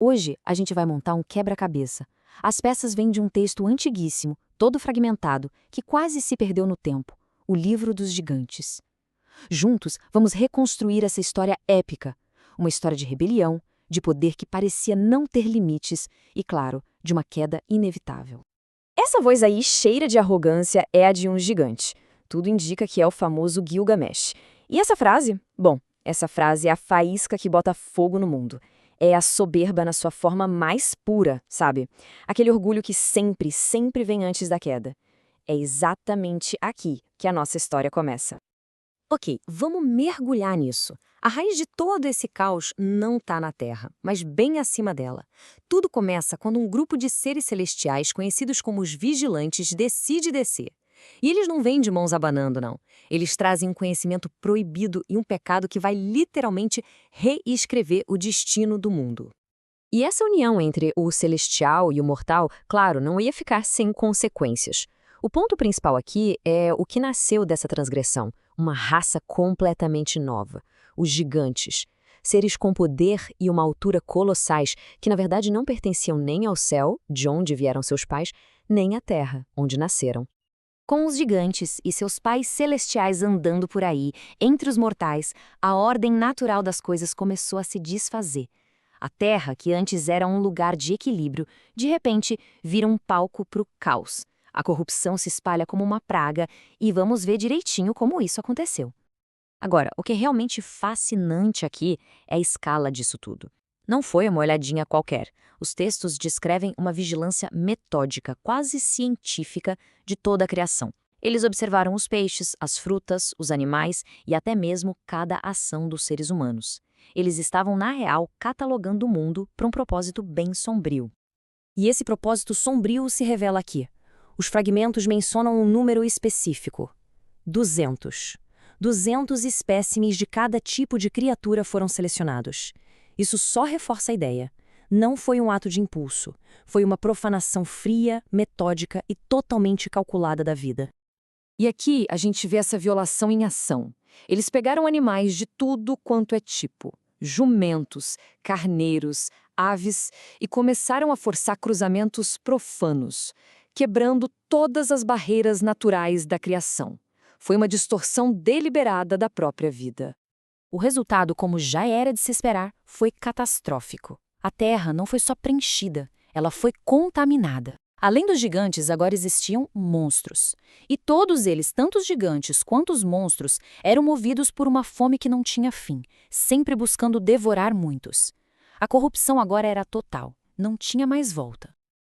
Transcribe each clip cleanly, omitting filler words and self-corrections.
Hoje, a gente vai montar um quebra-cabeça. As peças vêm de um texto antiguíssimo, todo fragmentado, que quase se perdeu no tempo, o Livro dos Gigantes. Juntos, vamos reconstruir essa história épica, uma história de rebelião, de poder que parecia não ter limites e, claro, de uma queda inevitável. Essa voz aí, cheia de arrogância, é a de um gigante. Tudo indica que é o famoso Gilgamesh. E essa frase? Bom, essa frase é a faísca que bota fogo no mundo. É a soberba na sua forma mais pura, sabe? Aquele orgulho que sempre, sempre vem antes da queda. É exatamente aqui que a nossa história começa. Ok, vamos mergulhar nisso. A raiz de todo esse caos não está na Terra, mas bem acima dela. Tudo começa quando um grupo de seres celestiais, conhecidos como os Vigilantes, decide descer. E eles não vêm de mãos abanando, não. Eles trazem um conhecimento proibido e um pecado que vai literalmente reescrever o destino do mundo. E essa união entre o celestial e o mortal, claro, não ia ficar sem consequências. O ponto principal aqui é o que nasceu dessa transgressão, uma raça completamente nova, os gigantes. Seres com poder e uma altura colossais que, na verdade, não pertenciam nem ao céu, de onde vieram seus pais, nem à terra, onde nasceram. Com os gigantes e seus pais celestiais andando por aí, entre os mortais, a ordem natural das coisas começou a se desfazer. A Terra, que antes era um lugar de equilíbrio, de repente vira um palco para o caos. A corrupção se espalha como uma praga e vamos ver direitinho como isso aconteceu. Agora, o que é realmente fascinante aqui é a escala disso tudo. Não foi uma olhadinha qualquer. Os textos descrevem uma vigilância metódica, quase científica, de toda a criação. Eles observaram os peixes, as frutas, os animais e até mesmo cada ação dos seres humanos. Eles estavam, na real, catalogando o mundo para um propósito bem sombrio. E esse propósito sombrio se revela aqui. Os fragmentos mencionam um número específico: 200. 200 espécimes de cada tipo de criatura foram selecionados. Isso só reforça a ideia. Não foi um ato de impulso. Foi uma profanação fria, metódica e totalmente calculada da vida. E aqui a gente vê essa violação em ação. Eles pegaram animais de tudo quanto é tipo, jumentos, carneiros, aves, e começaram a forçar cruzamentos profanos, quebrando todas as barreiras naturais da criação. Foi uma distorção deliberada da própria vida. O resultado, como já era de se esperar, foi catastrófico. A Terra não foi só preenchida, ela foi contaminada. Além dos gigantes, agora existiam monstros. E todos eles, tanto os gigantes quanto os monstros, eram movidos por uma fome que não tinha fim, sempre buscando devorar muitos. A corrupção agora era total, não tinha mais volta.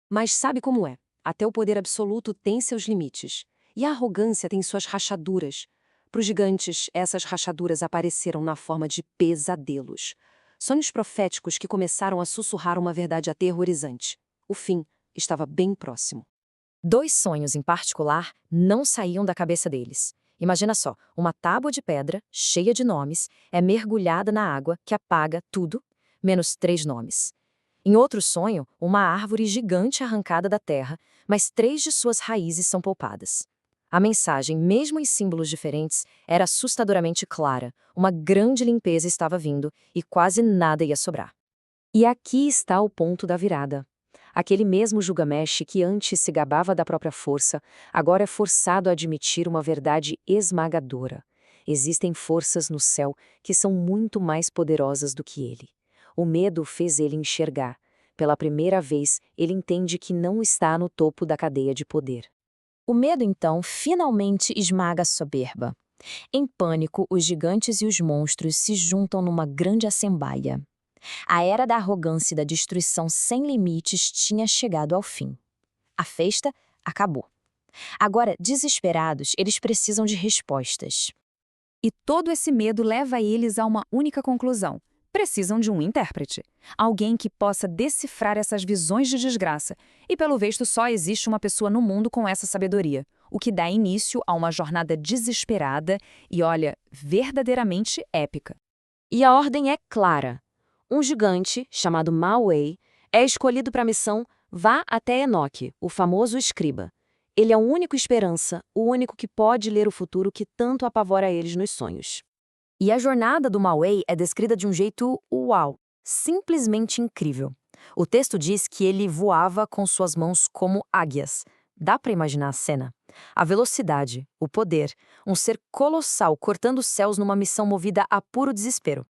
Mas sabe como é? Até o poder absoluto tem seus limites. E a arrogância tem suas rachaduras. Para os gigantes, essas rachaduras apareceram na forma de pesadelos. Sonhos proféticos que começaram a sussurrar uma verdade aterrorizante. O fim estava bem próximo. 2 sonhos em particular não saíam da cabeça deles. Imagina só, uma tábua de pedra, cheia de nomes, é mergulhada na água que apaga tudo, menos 3 nomes. Em outro sonho, uma árvore gigante arrancada da terra, mas 3 de suas raízes são poupadas. A mensagem, mesmo em símbolos diferentes, era assustadoramente clara. Uma grande limpeza estava vindo e quase nada ia sobrar. E aqui está o ponto da virada. Aquele mesmo Gilgamesh que antes se gabava da própria força, agora é forçado a admitir uma verdade esmagadora. Existem forças no céu que são muito mais poderosas do que ele. O medo fez ele enxergar. Pela primeira vez, ele entende que não está no topo da cadeia de poder. O medo, então, finalmente esmaga a soberba. Em pânico, os gigantes e os monstros se juntam numa grande assembleia. A era da arrogância e da destruição sem limites tinha chegado ao fim. A festa acabou. Agora, desesperados, eles precisam de respostas. E todo esse medo leva eles a uma única conclusão. Precisam de um intérprete. Alguém que possa decifrar essas visões de desgraça. E pelo visto só existe uma pessoa no mundo com essa sabedoria. O que dá início a uma jornada desesperada e, olha, verdadeiramente épica. E a ordem é clara. Um gigante, chamado Ma-Wei, é escolhido para a missão Vá até Enoque, o famoso escriba. Ele é a única esperança, o único que pode ler o futuro que tanto apavora eles nos sonhos. E a jornada do Ma-Wei é descrita de um jeito uau, simplesmente incrível. O texto diz que ele voava com suas mãos como águias. Dá para imaginar a cena? A velocidade, o poder, um ser colossal cortando os céus numa missão movida a puro desespero.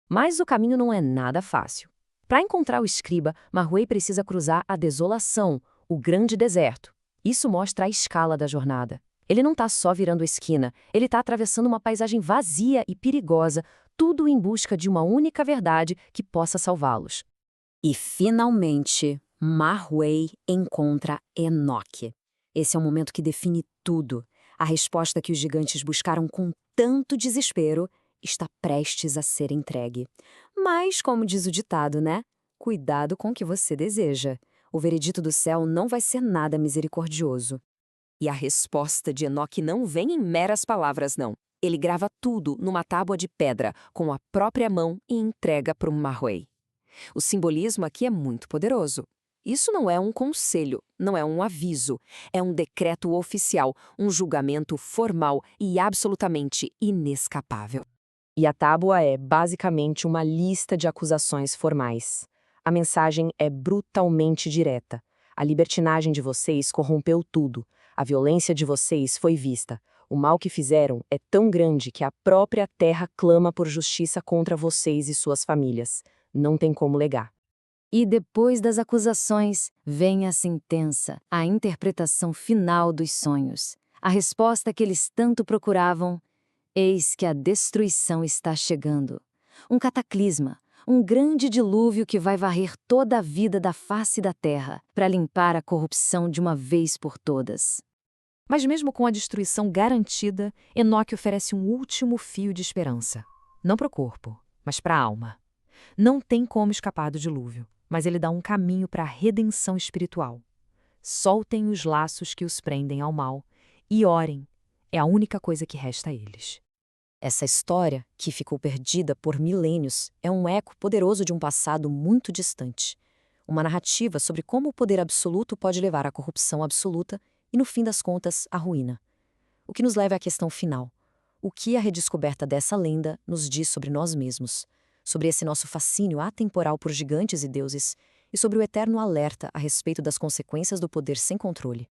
Mas o caminho não é nada fácil. Para encontrar o escriba, Marhuey precisa cruzar a desolação, o grande deserto. Isso mostra a escala da jornada. Ele não está só virando esquina, ele está atravessando uma paisagem vazia e perigosa, tudo em busca de uma única verdade que possa salvá-los. E, finalmente, Marhuey encontra Enoque. Esse é o momento que define tudo. A resposta que os gigantes buscaram com tanto desespero está prestes a ser entregue. Mas, como diz o ditado, né? Cuidado com o que você deseja. O veredito do céu não vai ser nada misericordioso. E a resposta de Enoque não vem em meras palavras, não. Ele grava tudo numa tábua de pedra, com a própria mão e entrega para o Marhuey. O simbolismo aqui é muito poderoso. Isso não é um conselho, não é um aviso, é um decreto oficial, um julgamento formal e absolutamente inescapável. E a tábua é basicamente uma lista de acusações formais. A mensagem é brutalmente direta. A libertinagem de vocês corrompeu tudo. A violência de vocês foi vista. O mal que fizeram é tão grande que a própria terra clama por justiça contra vocês e suas famílias. Não tem como negar. E depois das acusações, vem a sentença, a interpretação final dos sonhos. A resposta que eles tanto procuravam: eis que a destruição está chegando. Um cataclisma, um grande dilúvio que vai varrer toda a vida da face da terra, para limpar a corrupção de uma vez por todas. Mas mesmo com a destruição garantida, Enoque oferece um último fio de esperança. Não para o corpo, mas para a alma. Não tem como escapar do dilúvio, mas ele dá um caminho para a redenção espiritual. Soltem os laços que os prendem ao mal e orem. É a única coisa que resta a eles. Essa história, que ficou perdida por milênios, é um eco poderoso de um passado muito distante. Uma narrativa sobre como o poder absoluto pode levar à corrupção absoluta e, no fim das contas, à ruína. O que nos leva à questão final. O que a redescoberta dessa lenda nos diz sobre nós mesmos? Sobre esse nosso fascínio atemporal por gigantes e deuses, e sobre o eterno alerta a respeito das consequências do poder sem controle.